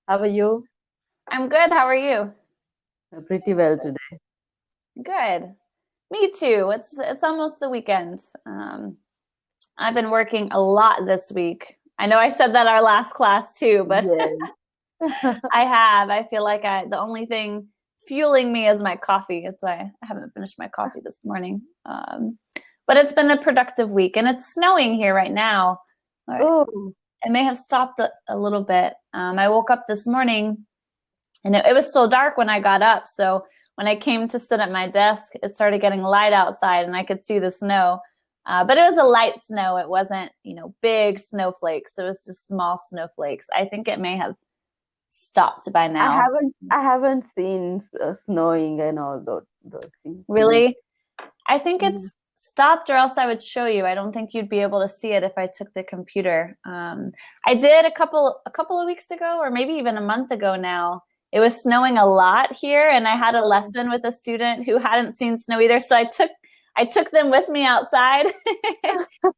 How are you? I'm good. How are you? Pretty well today. Good. Me too. It's almost the weekend. I've been working a lot this week. I know I said that our last class too, but Yes. I have. I feel like the only thing fueling me is my coffee. I haven't finished my coffee this morning. But it's been a productive week, and it's snowing here right now. Oh, It may have stopped a little bit. I woke up this morning and it was still dark when I got up. So when I came to sit at my desk, it started getting light outside and I could see the snow. But it was a light snow. It wasn't, big snowflakes. It was just small snowflakes. I think it may have stopped by I now. haven't I haven't seen snowing and all those things. Really? I think Mhm. it's stopped, or else I would show you. I don't think you'd be able to see it if I took the computer. I did a couple of weeks ago, or maybe even a month ago now. It was snowing a lot here, and I had a Oh, lesson with a student who hadn't seen snow either. So I took them with me outside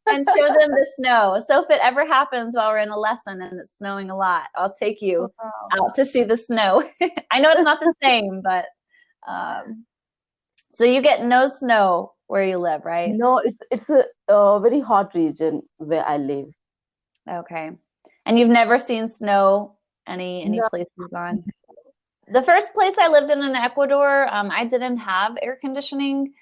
and showed them the snow. So if it ever happens while we're in a lesson and it's snowing a lot, I'll take you wow. out to see the snow. I know it's not the same, but um, so you get no snow where you live, right? No, it's a very hot region where I live. Okay. And you've never seen snow any No. place you've gone? The first place I lived in Ecuador, I didn't have air conditioning,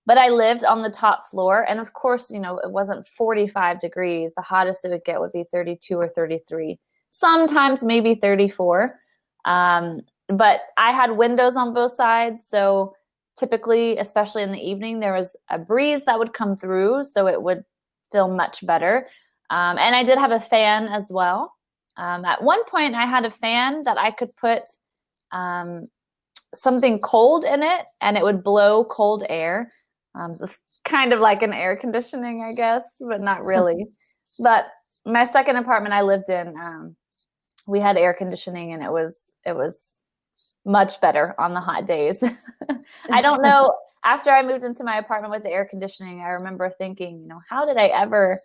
but I lived on the top floor. And of course, it wasn't 45 degrees. The hottest it would get would be 32 or 33, sometimes maybe 34. But I had windows on both sides. So typically, especially in the evening, there was a breeze that would come through. So it would feel much better. And I did have a fan as well. At one point, I had a fan that I could put um, something cold in it and it would blow cold air. So it's kind of like an air conditioning, I guess, but not really. But my second apartment I lived in, we had air conditioning and it was much better on the hot days. I don't know. After I moved into my apartment with the air conditioning, I remember thinking, how did I ever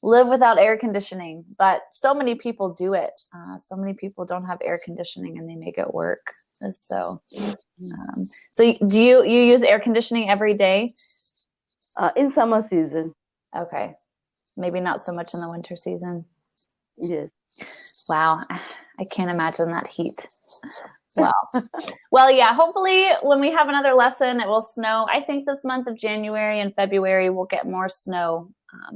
live without air conditioning? But so many people do it. So many people don't have air conditioning and they make it work. So do you use air conditioning every day? In summer season. Okay, maybe not so much in the winter season. Yes. Wow, I can't imagine that heat. Wow. Well, yeah, hopefully when we have another lesson, it will snow. I think this month of January and February we'll get more snow.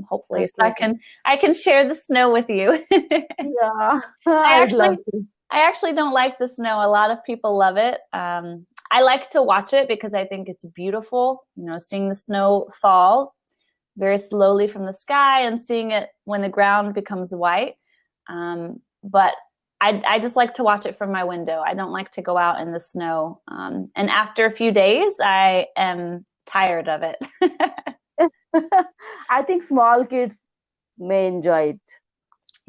Hopefully, so I Okay. can I can share the snow with you. Yeah, I I'd love actually to. I actually don't like the snow. A lot of people love it. I like to watch it because I think it's beautiful. Seeing the snow fall very slowly from the sky and seeing it when the ground becomes white. But I just like to watch it from my window. I don't like to go out in the snow. And after a few days, I am tired of it. I think small kids may enjoy it.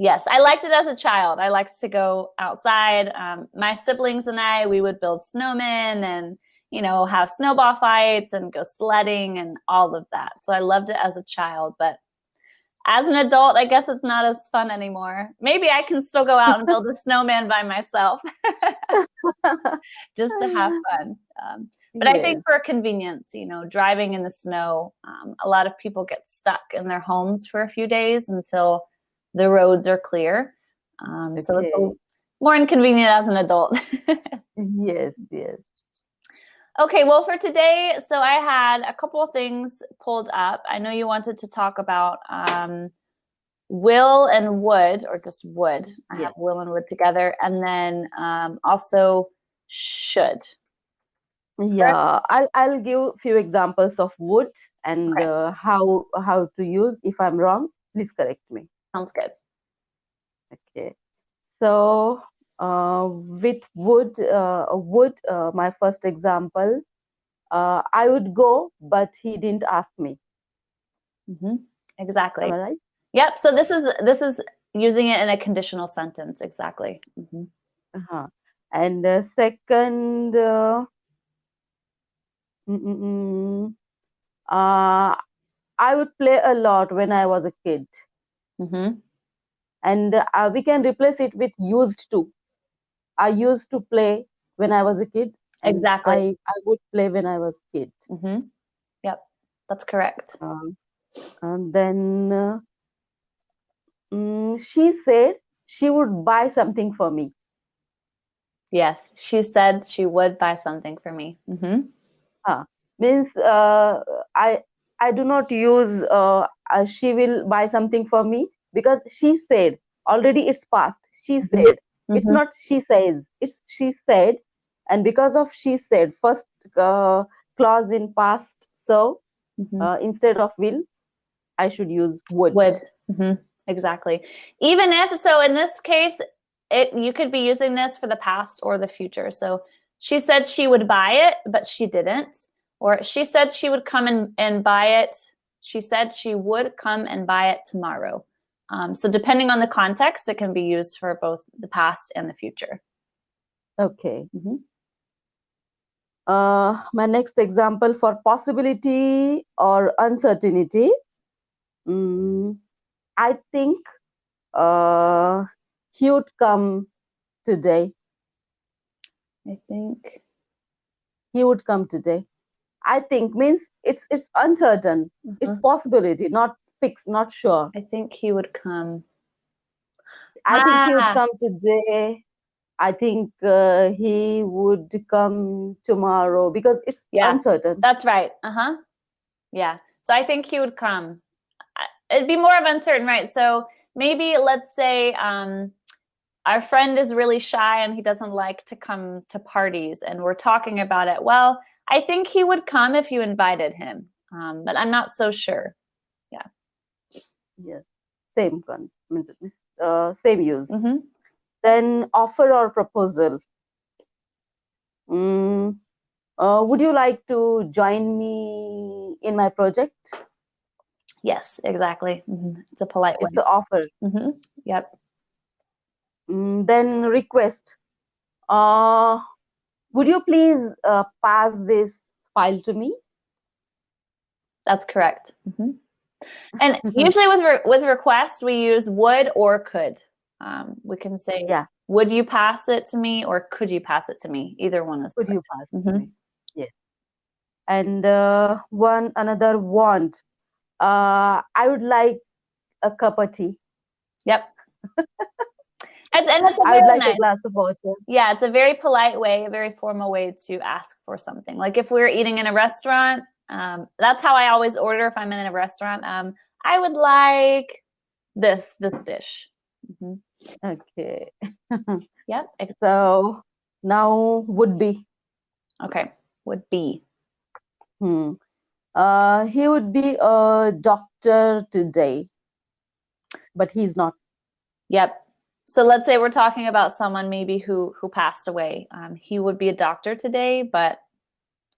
Yes, I liked it as a child. I liked to go outside. My siblings and we would build snowmen and, have snowball fights and go sledding and all of that. So I loved it as a child. But as an adult, I guess it's not as fun anymore. Maybe I can still go out and build a snowman by myself just to have fun. But I think Yes. for convenience, driving in the snow, a lot of people get stuck in their homes for a few days until the roads are clear. So it's Okay. more inconvenient as an adult. Yes, yes. Okay, well, for today, so I had a couple of things pulled up. I know you wanted to talk about will and would, or just would. I have Yes. will and would together, and then also should. Correct? Yeah, I'll give few examples of would and Okay, how to use. If I'm wrong, please correct me. sounds good. Okay. So with would my first example, I would go, but he didn't ask me. Hmm. Am Exactly. I right? Yep. So this is using it in a conditional sentence. Exactly. Hmm. Uh-huh. And second, mm, mm, mm, uh, I would play a lot when I was a kid, Hmm. and we can replace it with used to. I used to play when I was a kid, and Exactly. I would play when I was a kid. Yep, that's correct. And then she said she would buy something for me. Yes, she said she would buy something for me. Means I do not use she will buy something for me, because she said, already it's past. She said. It's not she says, it's she said. And because of she said, first clause in past, so instead of will, I should use would. Exactly. Even if, so in this case, you could be using this for the past or the future. So she said she would buy it, but she didn't. Or she said she would come and buy it. She said she would come and buy it tomorrow. So depending on the context, it can be used for both the past and the future. Okay. My next example for possibility or uncertainty. I think he would come today. I think he would come today. I think means it's uncertain. It's possibility, not fixed, not sure. I think he would come. I think he would come today. I think he would come tomorrow, because it's uncertain. That's right. Yeah. So I think he would come. It'd be more of uncertain, right? So maybe let's say our friend is really shy and he doesn't like to come to parties, and we're talking about it. Well, I think he would come if you invited him, but I'm not so sure. Yeah. Yes. Same same use. Then offer or proposal. Would you like to join me in my project? Yes, exactly. It's a polite way. It's the offer. Yep. Then request. Would you please pass this file to me? That's correct. And usually with request, we use would or could. We can say, would you pass it to me, or could you pass it to me? Either one is Could correct. you pass it to me? Yes. And another want. I would like a cup of tea. Yep. And it's I would like a glass of water. Yeah, it's a very polite way, a very formal way to ask for something. Like if we're eating in a restaurant, that's how I always order if I'm in a restaurant. I would like this dish. Okay. Yep. So now would be. Okay. Would be. He would be a doctor today, but he's not. Yep. So let's say we're talking about someone maybe who passed away. He would be a doctor today, but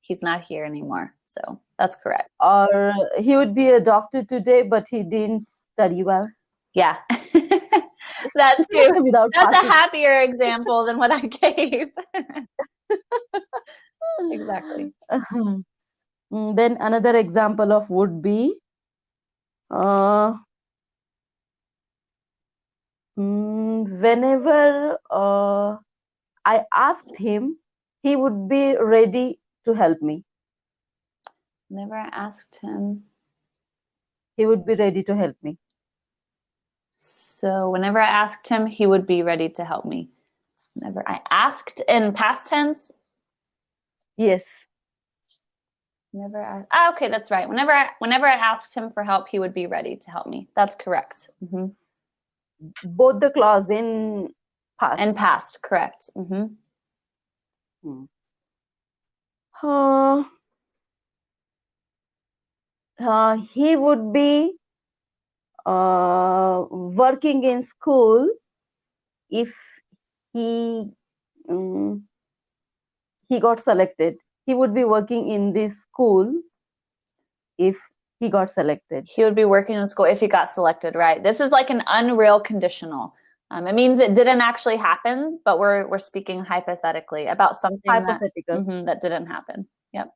he's not here anymore. So that's correct. Or he would be a doctor today, but he didn't study well. Yeah. That's true. That's a happier example than what I gave. Exactly. Then another example of would be, whenever I asked him, he would be ready to help me. Whenever I asked him, he would be ready to help me. So whenever I asked him, he would be ready to help me. Whenever I asked, in past tense? Yes. Okay, that's right. Whenever I asked him for help, he would be ready to help me. That's correct. Both the clause in past. And past, correct. He would be working in school if he got selected. He would be working in this school if he got selected. He would be working in school if he got selected, right? This is like an unreal conditional. It means it didn't actually happen, but we're speaking hypothetically about something that didn't happen. Yep.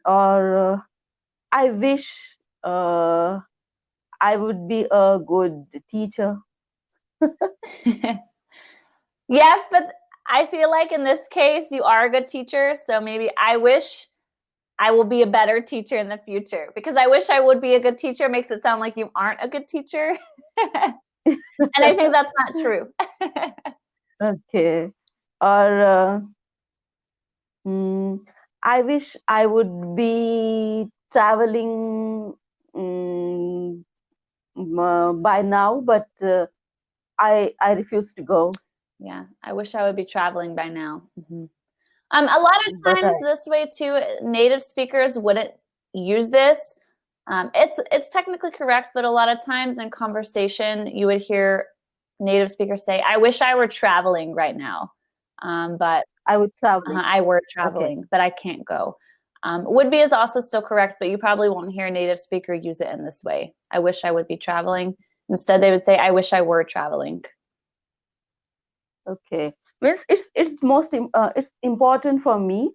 Or I wish I would be a good teacher. Yes, but I feel like in this case, you are a good teacher. So maybe I wish I will be a better teacher in the future, because I wish I would be a good teacher makes it sound like you aren't a good teacher. And I think that's not true. Okay. Or I wish I would be traveling by now, but I refuse to go. Yeah, I wish I would be traveling by now. A lot of But times this way too, native speakers wouldn't use this. It's technically correct, but a lot of times in conversation, you would hear native speakers say, "I wish I were traveling right now," but I would travel. I were traveling, but I can't go. Would be is also still correct, but you probably won't hear a native speaker use it in this way. I wish I would be traveling. Instead, they would say, "I wish I were traveling." Okay. Means it's it's important for me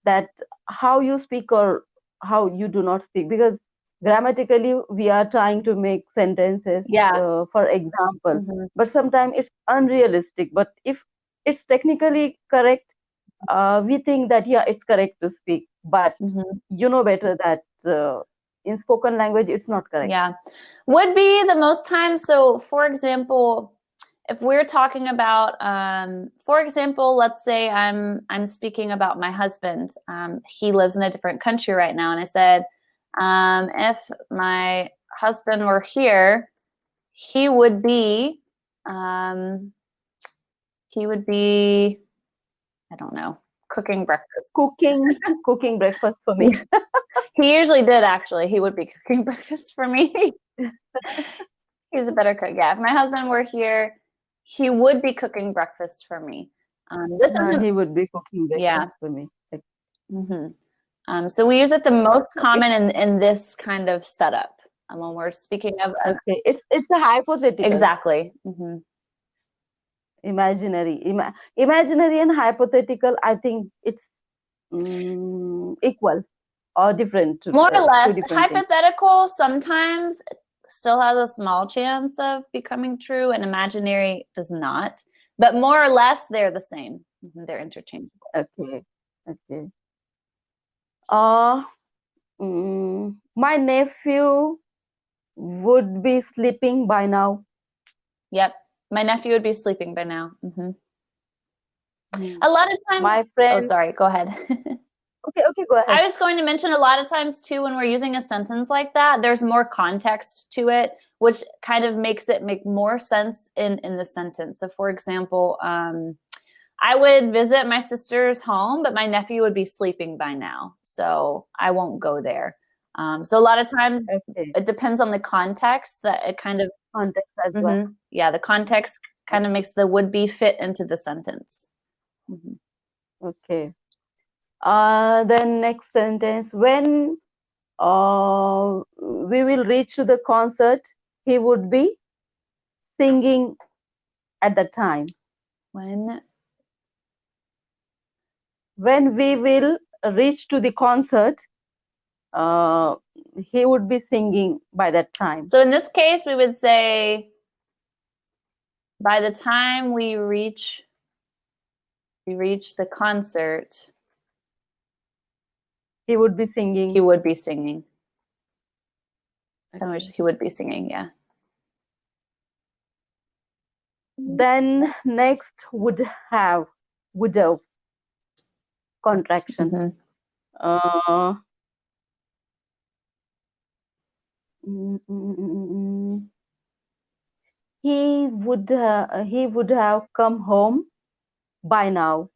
that how you speak or how you do not speak, because grammatically we are trying to make sentences, Yeah. for example, but sometimes it's unrealistic. But if it's technically correct, we think that yeah, it's correct to speak, but you know better that in spoken language it's not correct. Yeah, would be the most times. So for example, if we're talking about, for example, let's say I'm speaking about my husband. He lives in a different country right now, and I said, if my husband were here, he would be, I don't know, cooking breakfast. Cooking breakfast for me. He usually did, actually. He would be cooking breakfast for me. He's a better cook. Yeah, if my husband were here, he would be cooking breakfast for me. He would be cooking breakfast for me. So we use it the most common in this kind of setup when we're speaking of. Okay, it's a hypothetical. Exactly. Imaginary and hypothetical. I think it's equal or different. More or less. Hypothetical things. Sometimes still has a small chance of becoming true, and imaginary does not. But more or less, they're the same. They're interchangeable. Okay. My nephew would be sleeping by now. Yep, my nephew would be sleeping by now. A lot of times, my friend. Oh, sorry. Go ahead. Okay, go ahead. I was going to mention a lot of times too, when we're using a sentence like that, there's more context to it, which kind of makes it make more sense in the sentence. So for example, I would visit my sister's home, but my nephew would be sleeping by now, so I won't go there. So a lot of times it depends on the context, that it kind of context as well. Yeah, the context kind of makes the would be fit into the sentence. Okay. Then next sentence, when we will reach to the concert, he would be singing at the time. When we will reach to the concert, he would be singing by that time. So in this case, we would say, by the time we reach the concert, he would be singing. He would be singing. Okay. He would be singing, yeah. Then next would have, contraction. He would have come home by now,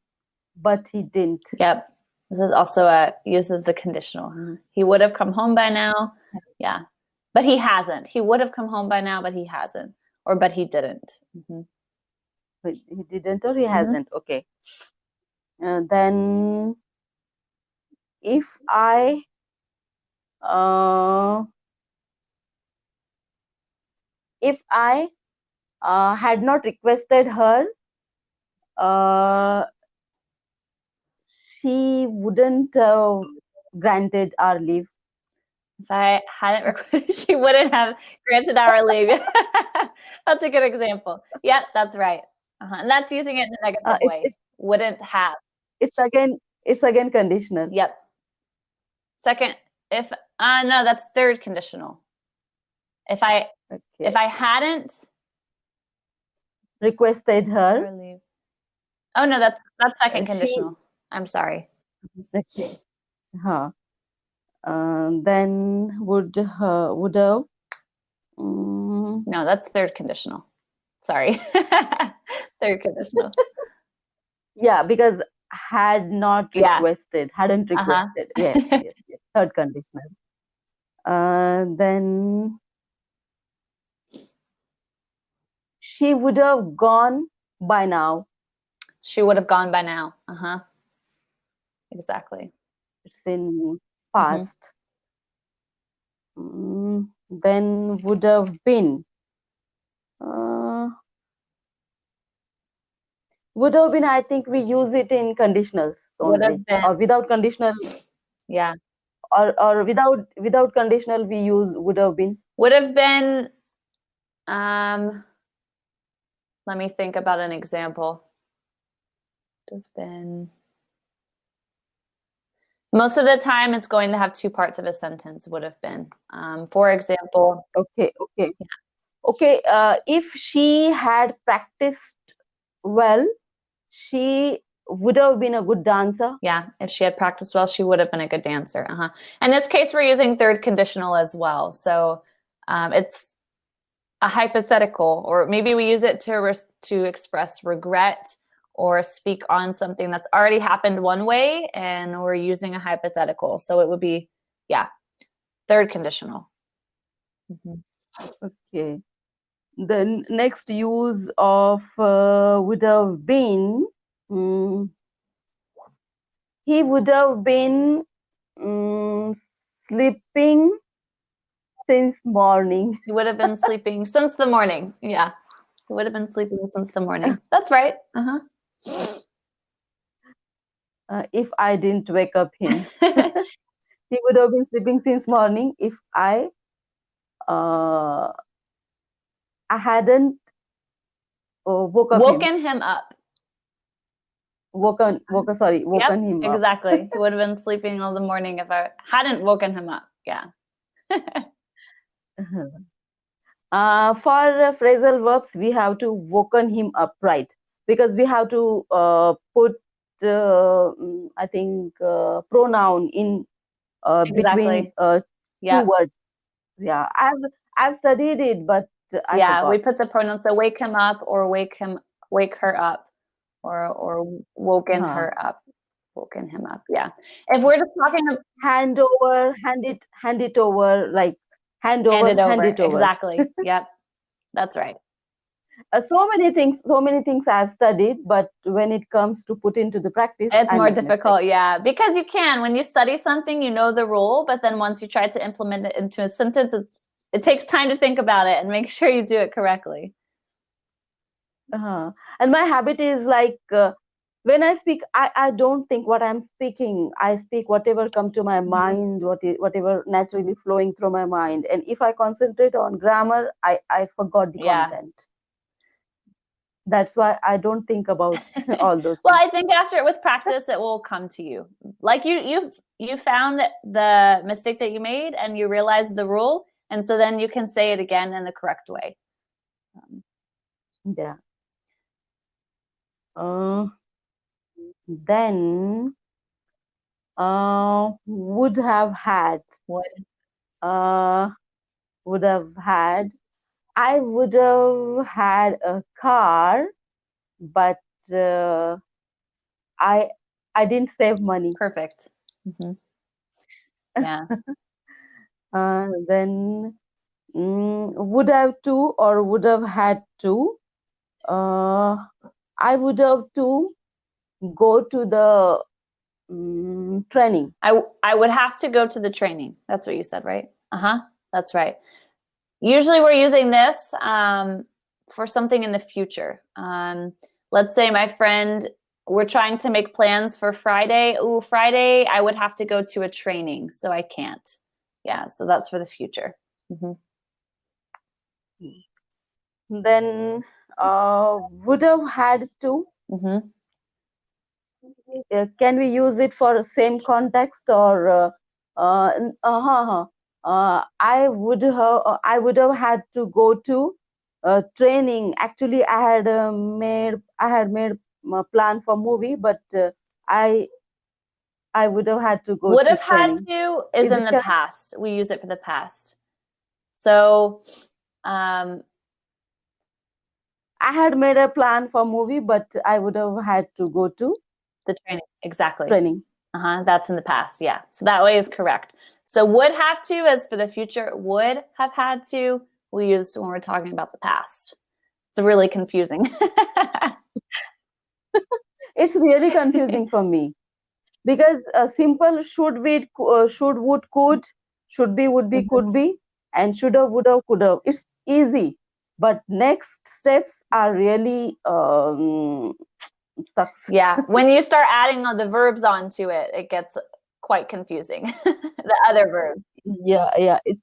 but he didn't. Yep. This is also uses the conditional. He would have come home by now. Yeah. But he hasn't. He would have come home by now, but he hasn't. Or but he didn't. But he didn't or he hasn't. Okay. Then if I had not requested her, she wouldn't granted our leave. If I hadn't requested, she wouldn't have granted our leave. That's a good example. Yep, that's right. And that's using it in a negative It's, way. it's Wouldn't have. it's again conditional. Yep. Second, if no, that's third conditional. If I hadn't requested her, leave. Oh no, that's second she conditional. I'm sorry. okay. Then would have. No, that's third conditional. Sorry. Third conditional. Yeah, because had not requested, hadn't requested. Yes, yes, yes. Third conditional. Then she would have gone by now. She would have gone by now. Exactly. It's in past. Then would have been. Would have been, I think we use it in conditionals only. Or without conditional. Yeah. Or without conditional we use would have been. Would have been, let me think about an example. Would have been. Most of the time it's going to have two parts of a sentence, would have been. For example. Okay. If she had practiced well, she would have been a good dancer. Yeah, if she had practiced well, she would have been a good dancer. In this case, we're using third conditional as well. So it's a hypothetical, or maybe we use it to express regret or speak on something that's already happened one way, and we're using a hypothetical. So it would be, third conditional. Okay. The next use of would have been, he would have been sleeping since morning. He would have been sleeping since the morning. Yeah, he would have been sleeping since the morning. That's right. If I didn't wake up him. He would have been sleeping since morning if I hadn't woken him up. Woken him up. Exactly. He would have been sleeping all the morning if I hadn't woken him up. Yeah. For phrasal verbs, we have to woken him up, right? Because we have to put, I think, pronoun in between two words. Yeah, I've studied it, but I forgot. We put the pronouns. So wake him up, or wake her up, or woken her up, woken him up. Yeah. If we're just talking about hand it over, like hand it over. Exactly. Yep. That's right. So many things I've studied, but when it comes to put into the practice, it's more difficult. Yeah, because you can, when you study something, you know the rule, but then once you try to implement it into a sentence, it takes time to think about it and make sure you do it correctly. And my habit is like, when I speak, I don't think what I'm speaking. I speak whatever comes to my mind, whatever naturally flowing through my mind. And if I concentrate on grammar, I forgot the content. That's why I don't think about all those well, I think after with practice, it will come to you. Like you found the mistake that you made and you realized the rule. And so then you can say it again in the correct way. Yeah. Then would have had. Would have had. I would have had a car, but I didn't save money. Perfect. Yeah. Then would have to, or would have had to. I would have to go to the training. I would have to go to the training. That's what you said, right? That's right. Usually we're using this for something in the future. Let's say my friend, we're trying to make plans for Friday. Ooh, Friday, I would have to go to a training, so I can't. Yeah, so that's for the future. Then Would have had to. Mm-hmm. Can we use it for same context or I would have had to go to training. Actually, I had made a plan for movie, but I I would have had to go Would to have had training. to is Is in it the correct? past. We use it for the past. So, I had made a plan for movie, but I would have had to go to the training. Exactly. training. That's in the past. Yeah. So that way is correct. So would have to is for the future. Would have had to we use when we're talking about the past. It's really confusing. It's really confusing for me because simple should be, should, would, could, should be, would be, could be, and should have, would have, could have. It's easy, but next steps are really sucks. Yeah. When you start adding all the verbs onto it, it gets quite confusing. The other verbs. Yeah. It's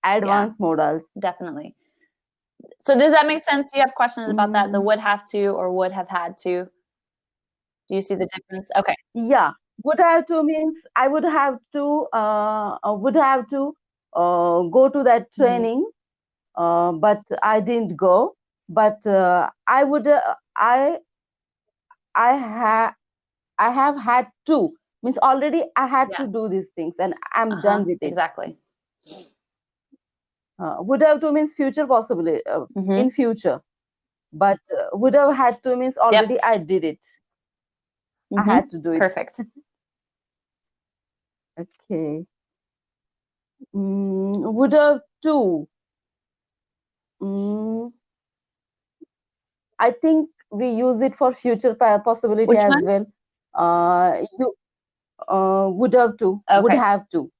advanced modals. Definitely. So does that make sense? Do you have questions about that? The Mm, would have to or would have had to? Do you see the difference? Okay. yeah, would have to means I would have to go to that training, but I didn't go. But I have had to, means already I had Yeah. to do these things and I'm done with it. Exactly. Would have to means future possibly, in future, but would have had to means already I did it. I had to do it. Perfect. Okay. Would have to. Mm, I think we use it for future possibility Which as one? well. You would have to. Would Okay. have to.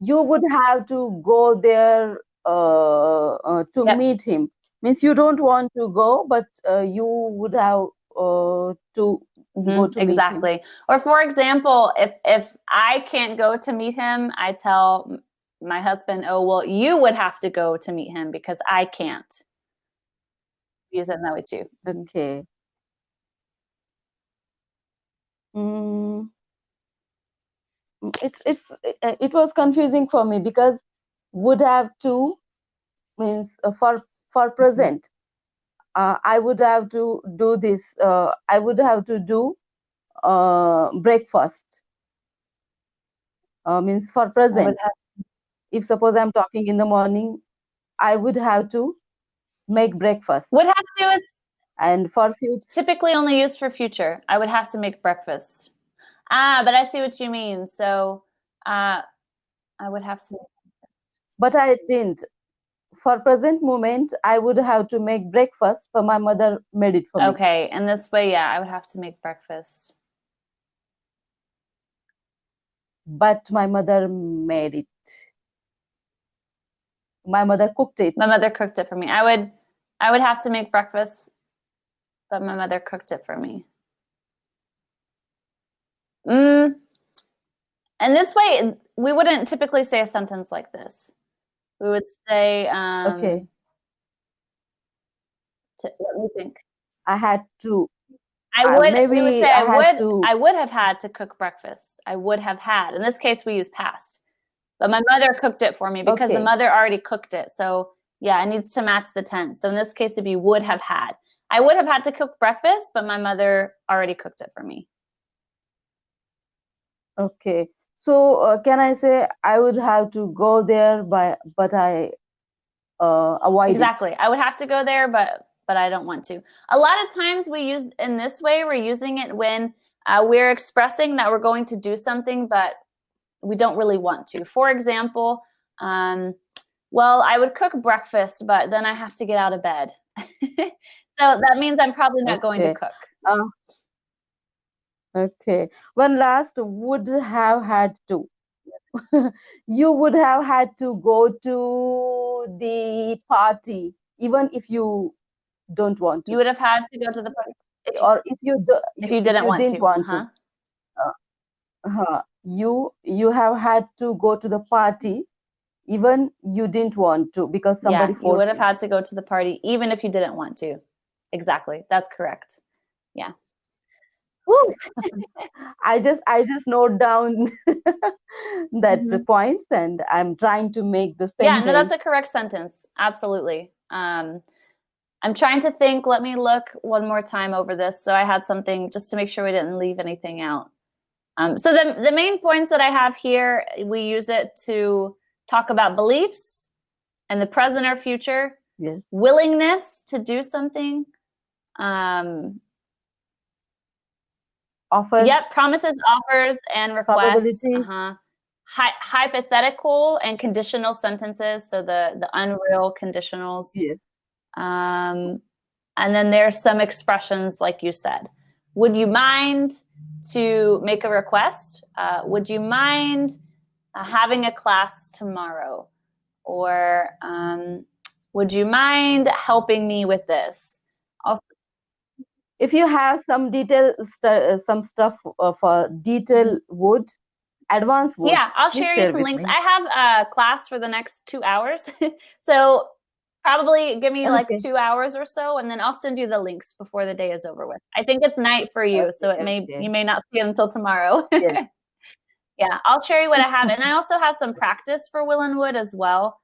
You would have to go there to meet him. Means you don't want to go, but you would have to go to meet him. Exactly. Or for example, if I can't go to meet him, I tell my husband, "Oh, well, you would have to go to meet him because I can't." Use it that way too. Okay. Mm, it was confusing for me because would have to means for present. I would have to do this. I would have to do breakfast. Means for present. If suppose I'm talking in the morning, I would have to make breakfast. Would have to is And for future, typically only used for future. I would have to make breakfast. But I see what you mean. So I would have to. But I didn't. For present moment, I would have to make breakfast, for my mother made it for me. Okay, and this way, yeah, I would have to make breakfast. But my mother made it. My mother cooked it. My mother cooked it for me. I would have to make breakfast, but my mother cooked it for me. And this way, we wouldn't typically say a sentence like this. We would say, Okay. let me think. I had to. We would say I would have had to cook breakfast. I would have had. In this case, we use past. But my mother cooked it for me because the mother already cooked it. So yeah, it needs to match the tense. So in this case, it'd be would have had. I would have had to cook breakfast, but my mother already cooked it for me. Okay. So can I say I would have to go there, but I avoid Exactly. it. I would have to go there, but I don't want to. A lot of times we use in this way, we're using it when we're expressing that we're going to do something, but we don't really want to. For example, well, I would cook breakfast, but then I have to get out of bed. So that means I'm probably not going to cook. Okay. One last, would have had to. You would have had to go to the party, even if you don't want to. You would have had to go to the party. Or if you didn't want to. You have had to go to the party even you didn't want to because somebody forced you. You would have had to go to the party even if you didn't want to. exactly. That's correct. Yeah. Woo. I just note down that points, and I'm trying to make the Yeah, sentence. no, that's a correct sentence. Absolutely. I'm trying to think. Let me look one more time over this. So I had something just to make sure we didn't leave anything out. So the main points that I have here, we use it to talk about beliefs and the present or future. Yes. Willingness to do something. Offers. Yep, promises, offers, and requests. Hypothetical and conditional sentences, so the unreal conditionals. Yes. And then there's some expressions like you said. Would you mind to make a request? Would you mind having a class tomorrow? Or would you mind helping me with this? Also, if you have some detail, some stuff for detail would, advanced would. Yeah, I'll share you some links. I have a class for the next 2 hours. So probably give me like 2 hours or so, and then I'll send you the links before the day is over with. I think it's night for you, so you may not see it until tomorrow. Yes. Yeah, I'll share you what I have. And I also have some practice for Will and Would as well.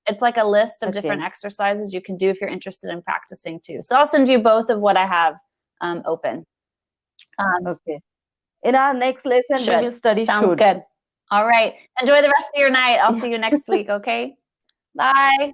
It's like a list of different exercises you can do if you're interested in practicing too. So I'll send you both of what I have open. Okay. In our next lesson, we will study should. Sounds good. All right. Enjoy the rest of your night. I'll see you next week, okay? Bye.